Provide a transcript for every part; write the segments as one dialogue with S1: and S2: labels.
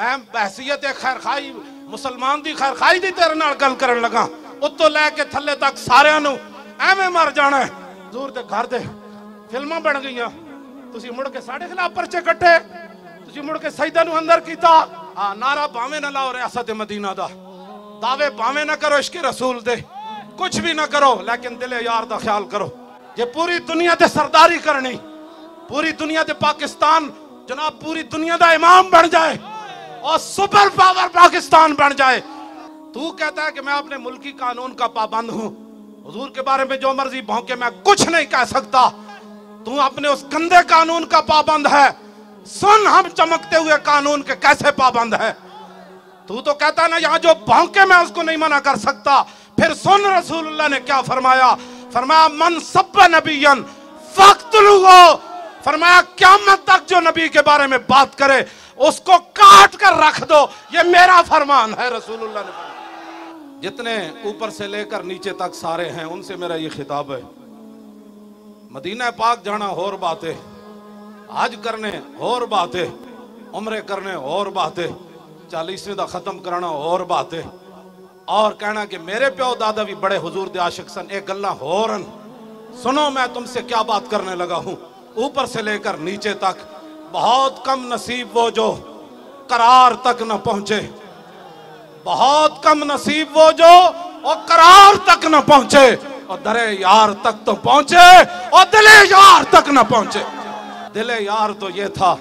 S1: میں بحثیت خیر خائی مسلمان دی خیر خائی دی تیرے نال گل کرن لگا اتو لے کے تھلے تک سارے نو ایویں مر جانا ہے حضور دے گھر دے فلماں بن گئیاں تسی مڑ کے ساڑے خلاف پرچے کٹے تسی مڑ کے سجدہ نو اندر کیتا نعرہ باویں نہ لاؤ ریاست مدینہ دا دعوے باویں نہ کرو عشق رسول دے کچھ بھی نہ کرو لیکن دل یار دا خیال کرو یہ پوری دنیا دے سرداری کرنی پوری دنیا دے پاکستان جناب پوری دنیا دا امام بن جائے اور سپر پاور پاکستان بن جائے تو کہتا ہے کہ میں اپنے ملکی قانون کا پابند ہوں حضور کے بارے میں جو مرضی بھونکے میں کچھ نہیں کہہ سکتا تو اپنے اس گندے قانون کا پابند ہے سن ہم چمکتے ہوئے قانون کے کیسے پابند ہے تو کہتا ہے نا یہاں جو بھونکے میں اس کو نہیں منع کر سکتا پھر سن رسول اللہ نے کیا فرمایا فرمایا من سب نبیًا فاقتلوہ فرمایا قیامت تک جو نبی کے بارے میں بات کرے اس کو کاٹ کر رکھ دو یہ میرا فرمان ہے رسول اللہ نے فرمایا جتنے اوپر سے لے کر نیچے تک سارے ہیں ان سے میرا یہ خطاب ہے مدینہ پاک جانا اور باتیں حج کرنے اور باتیں عمرے کرنے اور باتیں 40ویں دا ختم کرنا اور باتیں اور کہنا کہ میرے پیو دادا بھی بڑے حضور دے عاشق سن ایک گلاں ہورن سنو میں تم سے کیا بات کرنے لگا ہوں اوپر سے لے کر نیچے تک بہت کم نصیب وہ جو قرار تک نہ پہنچے بہت کم نصیب وہ جو اور قرار تک نہ پہنچے اور در یار تک تو پہنچے اور دل یار تک نہ پہنچے دل یار تو یہ تھا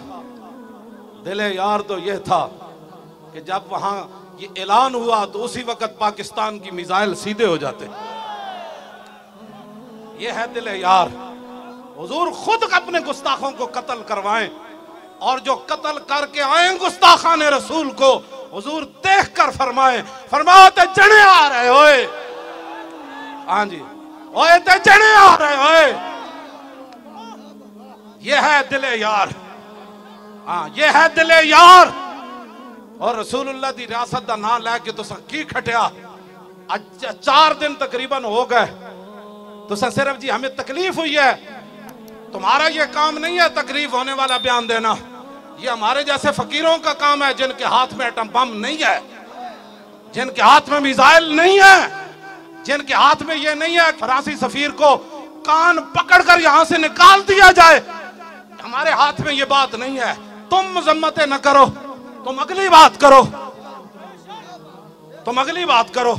S1: دل یار تو یہ تھا کہ جب وہاں یہ اعلان ہوا تو اسی وقت پاکستان کی میزائل سیدھے ہو جاتے یہ ہے دل یار حضور خود اپنے گستاخوں کو قتل کروائیں اور جو قتل کر کے آئیں گستاخان رسول کو حضور دیکھ کر فرمائیں فرماؤ تے جنے آ رہے ہوئے ہاں جی اوئے تے جنے آ رہے ہوئے یہ ہے دل یار ہاں یہ ہے دل یار اور رسول اللہ دی ریاست دا نام لے کے تو کی کھٹیا 4 دن تقریباً ہو گئے تو صرف جی ہمیں تکلیف ہوئی ہے تمہارا یہ کام نہیں ہے تکلیف ہونے والا بیان دینا یہ ہمارے جیسے فقیروں کا کام ہے جن کے ہاتھ میں ایٹم بم نہیں ہے جن کے ہاتھ میں میزائل نہیں ہے جن کے ہاتھ میں یہ نہیں ہے فرانسی سفیر کو کان پکڑ کر یہاں سے نکال دیا جائے ہمارے ہاتھ میں یہ بات نہیں ہے تم مذمتیں نہ کرو تم اگلی بات کرو تم اگلی بات کرو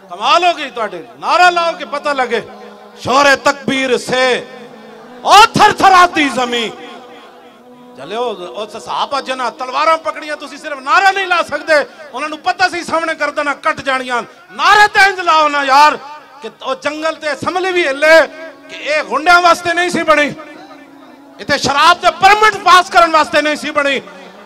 S1: کمال ہوگی توڑے نعرہ لاؤ کہ پتہ لگے شور تکبیر سے اور تھر تھر آتی زمین چلے ہو صحابہ جنا تلواراں پکڑیاں تو صرف نعرہ نہیں لا سکتے انہوں نے پتہ سی سامنے کر دینا کٹ جانیاں نعرہ تینج لاؤ نا یار کہ جنگل تے سملی بھی ہلے کہ اے گھنڈیاں واسطے نہیں سی بڑی اتے شراب تے پرمٹ پاس کرن واسطے نہیں سی بڑی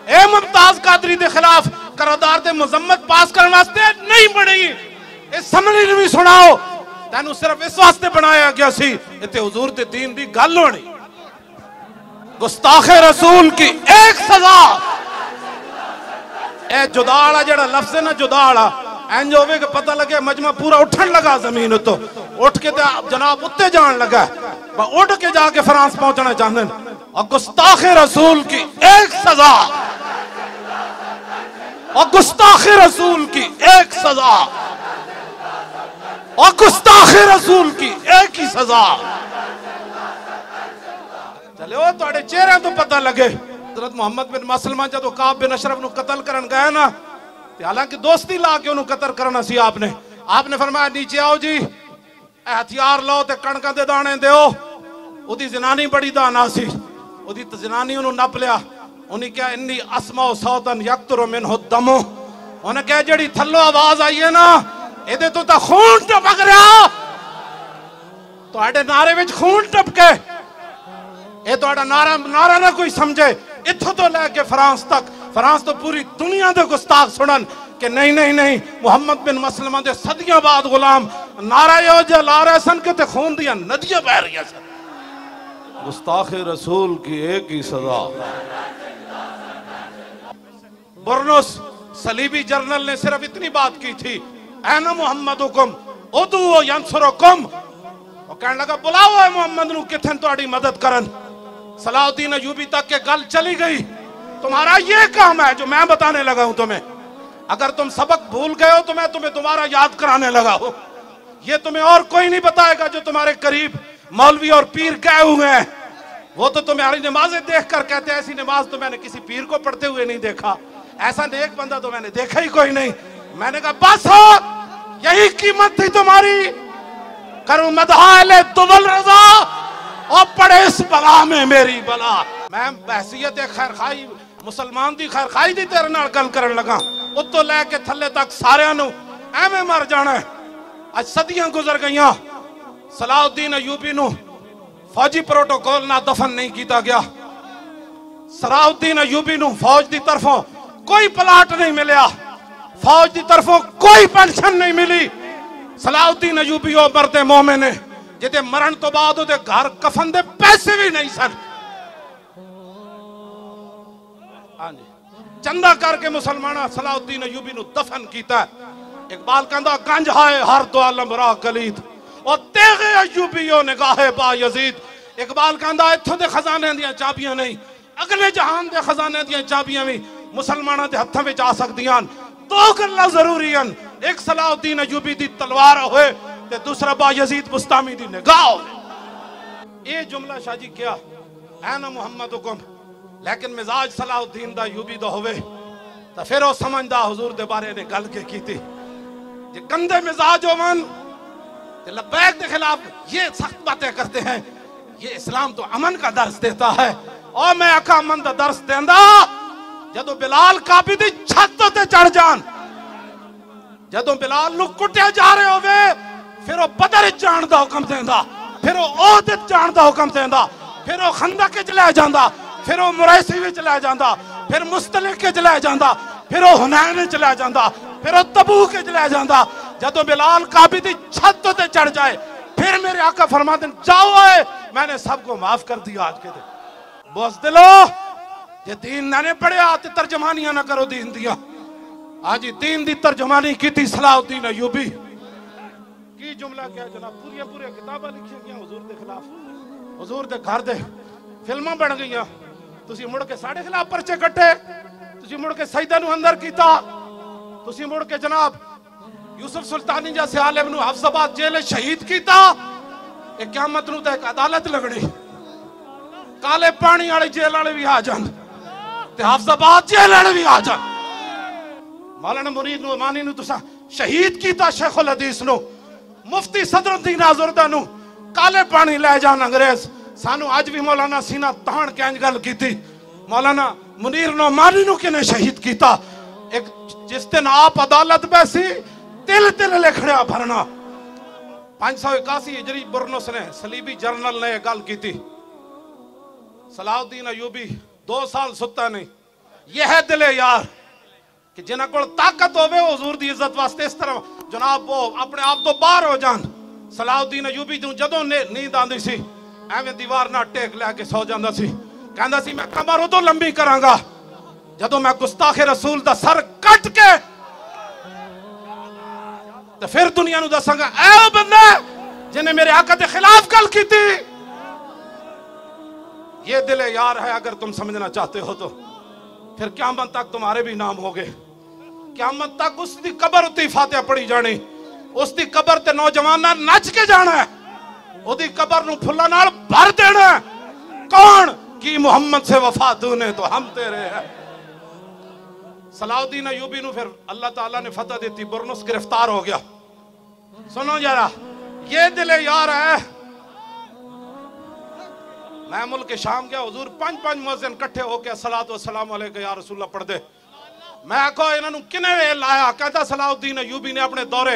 S1: اے ممتاز قادری دے خلاف قرارداد تے مذمت پاس کرن واسطے نہیں بڑی اے سملی نے بھی سناؤ تینوں صرف اس واسطے بنایا گیا سی اتے حضور تے دین دی گل ہونی گستاخ رسول کی ایک سزا اے جداڑا جڑا لفظ ہے نا جداڑا اینج ہوئے کہ پتہ لگے مجمع پورا اٹھن لگا زمین تو اٹھ کے جناب اتے جان لگا اٹھ کے جا کے فرانس پہنچنا چاہتے ہیں اور گستاخ رسول کی ایک سزا اور گستاخ رسول کی ایک سزا اور گستاخ رسول کی ایک ہی سزا چلے ہو توڑے چہرے تو پتہ لگے حضرت محمد بن مسلمہ جدو کعب بن اشرف نو قتل کرن گئے نا حالانکہ دوستی لا کے انہوں قتل کرنا سی آپ نے فرمایا نیچے آؤ جی ہتھیار لو تے کڑکاں دے دانے دیو او دی زنانی بڑی دانا سی او دی زنانی انہوں نپ لیا انہیں کہا انی اسمع صوتن یقتر منہ الدم انہیں کہا جڑی تھلو آواز آئیے نا ایدے تو تا خون ٹپک رہا تو آڑے نعرے وچ خون ٹپ کے اے تو آڑا نعرہ نہ کوئی سمجھے اتھو تو لے کے فرانس تو پوری دنیا دے گستاخ سنن کہ نہیں محمد بن مسلمہ دے صدیاں بعد غلام نعرہ یو جلا رہے سن کے تے خون دیا ندیاں بہ رہی سن گستاخ رسول کی ایک ہی سزا برنس صلیبی جرنل نے صرف اتنی بات کی تھی این محمدکم ادعو ینصرکم وہ کہنے لگا بلاؤ اے محمد نو کتھن تو آڑی مدد کرن صلاح الدین ایوبی تک کے گل چلی گئی تمہارا یہ کام ہے جو میں بتانے لگا ہوں تمہیں. اگر تم سبق بھول گئے ہو تو میں تمہیں دوبارہ یاد کرانے لگا ہوں. یہ تمہیں اور کوئی نہیں بتائے گا جو تمہارے قریب مولوی اور پیر گئے ہوئے ہیں. وہ تو تمہاری نمازیں دیکھ کر کہتے ہیں ایسی نماز تو میں نے کسی پیر کو پڑھتے ہوئے نہیں دیکھا, ایسا نیک بندہ تو میں نے دیکھا ہی کوئی نہیں. میں نے کہا بس ہو, یہی قیمت تھی تمہاری. کروں مدحال دول رضا اور پڑے اس بلا میں میری بلا. میں بحثیت خیر خائی مسلمان دی خیر خائی دی تیرے نال گل کرن لگا. اتو لے کے تھلے تک سارے نو ایویں مر جانا ہے. اج صدیاں گزر گئیاں, صلاح الدین ایوبی نو فوجی پروٹوکول نہ دفن نہیں کیتا گیا. صلاح الدین ایوبی نو فوج دی طرفوں کوئی پلاٹ نہیں ملیا, فوج دی طرفوں کوئی پینشن نہیں ملی. صلاح الدین ایوبی او مرد مومن ہے جتے مرن تو بعد دے گھر کفن دے پیسے بھی نہیں سن. چندہ کر کے مسلمانہ صلاح الدین ایوبی نو دفن کیتا ہے. اقبال کہندا گنج ہائے ہر دو عالم را کلید اور تیغ ایوبیوں نگاہ با یزید. اقبال کہندا اتھوں دے خزانے دیاں چابیاں نہیں, اگلے جہان دے خزانے دیاں چابیاں بھی مسلمانہ دے ہتھاں وچ آ سکدیاں. دو گلاں ضروری ہیں, ایک صلاح الدین ایوبی دی تلوار ہوئے تے دوسرا با یزید بستامی دی نگاہ ہوئے. یہ جملہ شاہ جی کیا اینا محمدکم, لیکن مزاج صلاح الدین دا ایوبی دا ہوئے تا پھر وہ سمجھدا حضور دے بارے نے گل کے کی تھی. جی گندے مزاج ہو من تے لبیک دے خلاف یہ سخت باتیں کرتے ہیں. یہ اسلام تو امن کا درس دیتا ہے, اور میں اکا امن دا درس دیندا جدو بلال کعبے دی چھت تے چڑھ جان, جدو بلال نو کٹے جا رہے ہوئے پھر وہ بدر جان دا حکم دیندا, پھر وہ عہد جان دا حکم دیندا, پھر وہ خندق وچ لے جاندا, پھر وہ مریسی وچ لے جاندا, پھر مستلق وچ لے جاندا, پھر وہ حنین وچ لے جاندا, پھر وہ تبوک وچ لے جاندا. جدو بلال کعبے دی چھت تے چڑھ جائے پھر میرے آقا فرماتے ہیں جاؤ آئے میں نے سب کو معاف کر دیا. آج کے دن بزدلو یہ دین نہ نے پڑھے آتے ترجمانیاں نہ کرو دین دیا. آج دین دی ترجمانی کی تھی صلاح الدین ایوبی کی جملہ کیا جناب, پورے کتابہ لکھی گیا حضور دے خلاف, حضور دے گھر دے فلماں بن گئیاں. تسی مڑ کے ساڑھے خلاف پرچے کٹے, تسی مڑ کے سیدہ نو اندر کیتا, تسی مڑ کے جناب یوسف سلطانی جیسے عالم نو حفظ آباد جیل شہید کیتا. ایک قیامت نو تے ایک عدالت لگڑی, کالے پانی والے جیل والے بھی آ جان تے حفظ آباد جیل والے بھی آ جان. مولانا مرید نو امانی نو تسا شہید کیتا, شیخ الحدیث نو, مفتی صدر الدین آزردہ نو کالے پانی لے جان انگریز. سانو آج بھی مولانا سینہ تہان کے انج گل کیتی. مولانا منیر نو امانی نو کنے شہید کیتا. ایک جس دن آپ عدالت بیسی تل تل لکھڑیا بھرنا. 581 ہجری برنس نے صلیبی جرنل نے گل کیتی. صلاح الدین ایوبی 2 سال ستا نہیں. یہ ہے دل یار کہ جنہ کو طاقت ہوئے حضور دی عزت واسطے اس طرح جناب وہ اپنے آپ تو باہر ہو جان. صلاح الدین ایوبی جدوں نیند آندی سی ایویں دیوار نہ ٹیک لے کے سو جاندا سی, کہندا سی میں کمر ادوں لمبی کراں گا جدوں میں گستاخ رسول دا سر کٹ کے تو پھر دنیا نو دساں گا اے او بندہ جنہیں میرے آقا دے خلاف گل کی تھی. یہ دل یار ہے. اگر تم سمجھنا چاہتے ہو تو پھر قیامت تک تمہارے بھی نام ہوگے. قیامت تک اس دی قبر اتی فاتحہ پڑھی جانی, اس دی قبر تے نوجوان نچ کے جانا ہے, او دی قبر نو پھلا نال بھر دینا ہے. کون کی محمد سے وفا دونے تو ہم تیرے ہیں. صلاح الدین ایوبی نو پھر اللہ تعالیٰ نے فتح دیتی, برنس گرفتار ہو گیا. سنو جارا یہ دل یار ہے. میں ملک شام گیا, حضور 5 مؤذن کٹھے ہو کے الصلاۃ والسلام علیکہ یا رسول اللہ پڑھ دے. میں کہو انہوں نے کنے وے لایا, کہتا صلاح الدین ایوبی نے اپنے دورے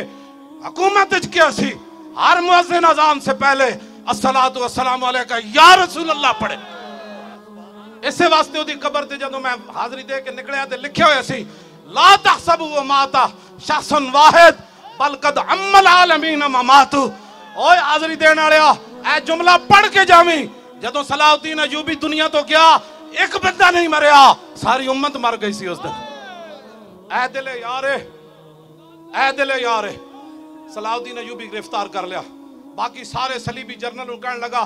S1: حکومت کیا سی ہر مؤذن اذان سے پہلے الصلاۃ والسلام علیکہ یا رسول اللہ پڑھے. اسے واسطے وہ دی قبر تے جدوں میں حاضری دے کے نکلیا تے لکھے ہوئے سی لا تحسبوا ماتا شخص واحد بل قد عم العالمین مماتو. اوے حاضری دین والیا اے جملہ پڑھ کے جاویں. جدوں صلاح الدین ایوبی دنیا تو گیا ایک بندہ نہیں مریا, ساری امت مر گئی سی اس دن. اے دل یارے, اے دل یارے. صلاح الدین ایوبی گرفتار کر لیا. باقی سارے صلیبی جرنل کہنے لگا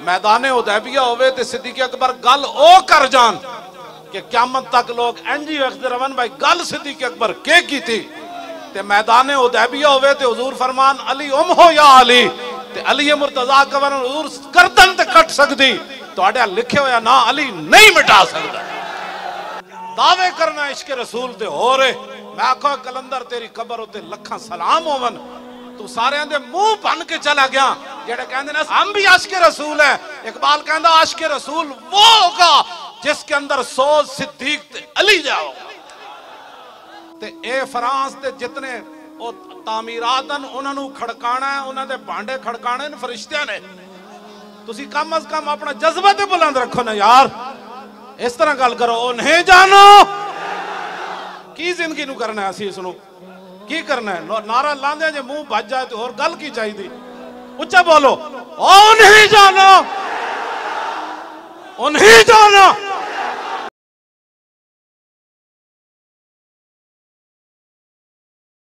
S1: میدان حدیبیہ ہوئے تے صدیق اکبر گل او کر جان کہ قیامت تک لوگ انجی وقت رون بھائی گل صدیق اکبر کی تھی تے میدان حدیبیہ ہوئے تے حضور فرمان علی ہو یا علی تے علی مرتضیٰ کون حضور گردن تے کٹ سکتی تو آڈیا لکھے ہویا نا علی نہیں مٹا سکتا دعوے کرنا عشق رسول تے ہو رہے میں آکھا کلندر تیری قبر ہوتے لکھاں سلام ہوون تو سارے اندے منہ بن کے چلا گیا جڑے کہندے نا ہم بھی عاشق رسول ہیں اقبال کہندا عاشق رسول وہ ہوگا جس کے اندر سوز صدیق تے علی جاؤ تے اے فرانس تے جتنے او تعمیراتن انہاں نو کھڑکانا ہے انہاں دے بانڈے کھڑکانے نے فرشتیاں نے تسی کم از کم اپنا جذبہ تے بلند رکھو نا یار اس طرح گل کرو او نہیں جانو کی زندگی نو کرنا ہے اسی سنو کی کرنا ہے نعرہ لاندے جے منہ بج جائے تو اور گل کی چاہی دی اچھا بولو او نہیں جانو